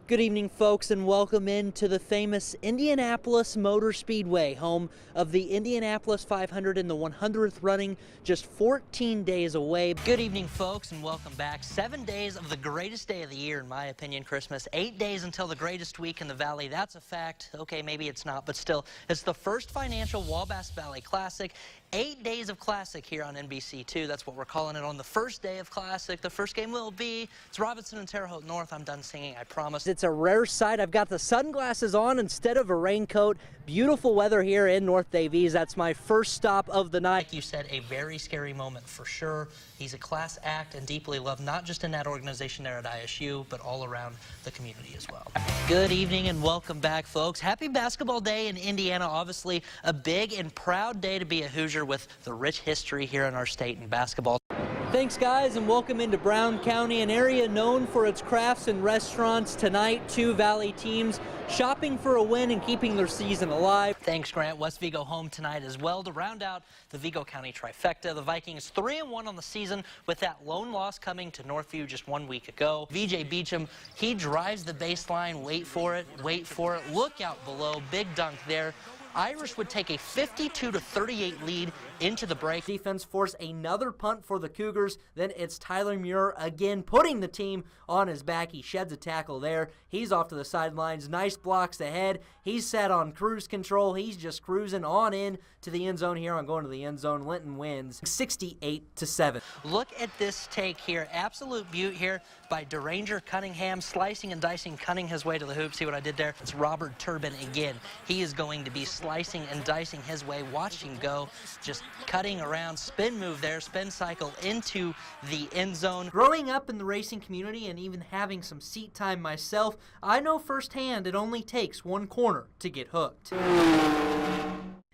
Good evening, folks, and welcome into the famous Indianapolis Motor Speedway, home of the Indianapolis 500 and the 100th running, just 14 days away. Good evening, folks, and welcome back. 7 days of the greatest day of the year, in my opinion, Christmas. 8 days until the greatest week in the Valley. That's a fact. Okay, maybe it's not, but still, it's the first financial Wabash Valley Classic. 8 days of Classic here on NBC2. That's what we're calling it on the first day of Classic. The first game will be, it's Robinson and Terre Haute North. I'm done singing, I promise. It's a rare sight. I've got the sunglasses on instead of a raincoat. Beautiful weather here in North Davies. That's my first stop of the night. Like you said, a very scary moment for sure. He's a class act and deeply loved, not just in that organization there at ISU, but all around the community as well. Good evening and welcome back, folks. Happy basketball day in Indiana. Obviously, a big and proud day to be a Hoosier with the rich history here in our state in basketball. Thanks, guys, and welcome into Brown County, an area known for its crafts and restaurants. Tonight, two Valley teams shopping for a win and keeping their season alive. Thanks, Grant. West Vigo home tonight as well to round out the Vigo County trifecta. The Vikings 3-1 on the season with that lone loss coming to Northview just 1 week ago. VJ Beecham, he drives the baseline. Wait for it. Wait for it. Look out below. Big dunk there. Irish would take a 52-38 lead into the break. Defense force another punt for the Cougars. Then it's Tyler Muir again putting the team on his back. He sheds a tackle there. He's off to the sidelines. Nice blocks ahead. He's set on cruise control. He's just cruising on in to the end zone here. I'm going to the end zone. Linton wins 68-7. Look at this take here. Absolute beaut here by Deranger Cunningham, slicing and dicing, cutting his way to the hoop. See what I did there? It's Robert Turbin again. He is going to be slicing and dicing his way. Watch him go, just cutting around, spin move there, spin cycle into the end zone. Growing up in the racing community and even having some seat time myself, I know firsthand it only takes one corner to get hooked.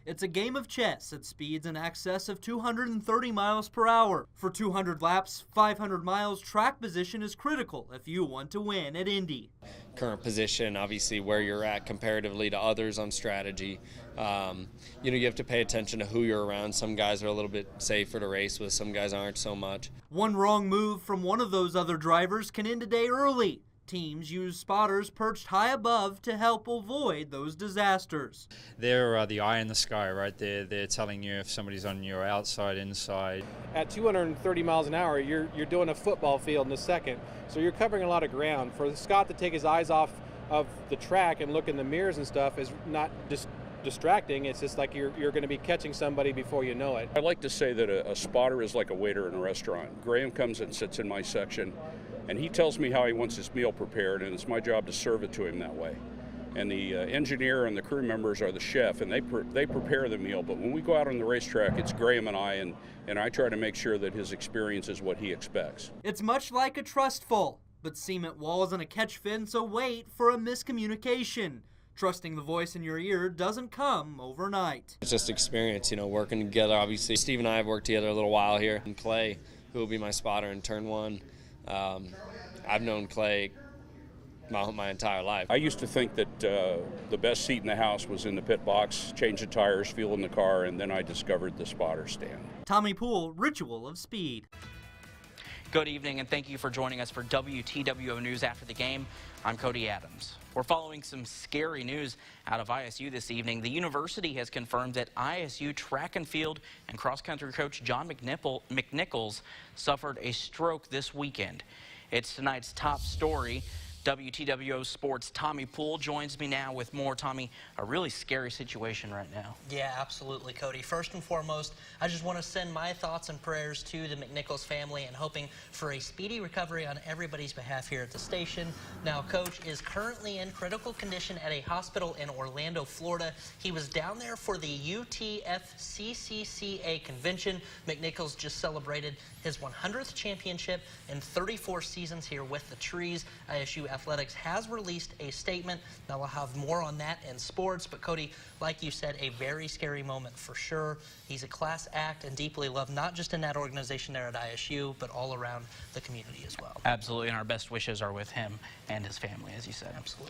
It's a game of chess at speeds in excess of 230 miles per hour. For 200 laps, 500 miles, track position is critical if you want to win at Indy. Current position, obviously where you're at comparatively to others on strategy. You have to pay attention to who you're around. Some guys are a little bit safer to race with, some guys aren't so much. One wrong move from one of those other drivers can end a day early. Teams use spotters perched high above to help avoid those disasters. They're the eye in the sky right there. They're telling you if somebody's on your outside, inside. At 230 miles an hour, you're doing a football field in a second, so you're covering a lot of ground. For Scott to take his eyes off of the track and look in the mirrors and stuff is not just distracting. It's just like you're going to be catching somebody before you know it. I like to say that a spotter is like a waiter in a restaurant. Graham comes and sits in my section, and he tells me how he wants his meal prepared, and it's my job to serve it to him that way. And the engineer and the crew members are the chef, and they prepare the meal. But when we go out on the racetrack, it's Graham and I, and I try to make sure that his experience is what he expects. It's much like a trust fall, but cement walls and a catch fin, so wait for a miscommunication. Trusting the voice in your ear doesn't come overnight. It's just experience, working together. Obviously, Steve and I have worked together a little while here. And Clay, who will be my spotter in turn one, I've known Clay my entire life. I used to think that the best seat in the house was in the pit box, change the tires, fuel in the car, and then I discovered the spotter stand. Tommy Poole, Ritual of Speed. Good evening, and thank you for joining us for WTWO News After the Game. I'm Cody Adams. We're following some scary news out of ISU this evening. The university has confirmed that ISU track and field and cross-country coach John McNichols suffered a stroke this weekend. It's tonight's top story. WTWO Sports' Tommy Poole joins me now with more. Tommy, a really scary situation right now. Yeah, absolutely, Cody. First and foremost, I just want to send my thoughts and prayers to the McNichols family and hoping for a speedy recovery on everybody's behalf here at the station. Now, Coach is currently in critical condition at a hospital in Orlando, Florida. He was down there for the UTFCCCA convention. McNichols just celebrated his 100th championship in 34 seasons here with the Trees. ISU Athletics has released a statement. Now, we'll have more on that in sports. But, Cody, like you said, a very scary moment for sure. He's a class act and deeply loved, not just in that organization there at ISU, but all around the community as well. Absolutely, and our best wishes are with him and his family, as you said. Absolutely.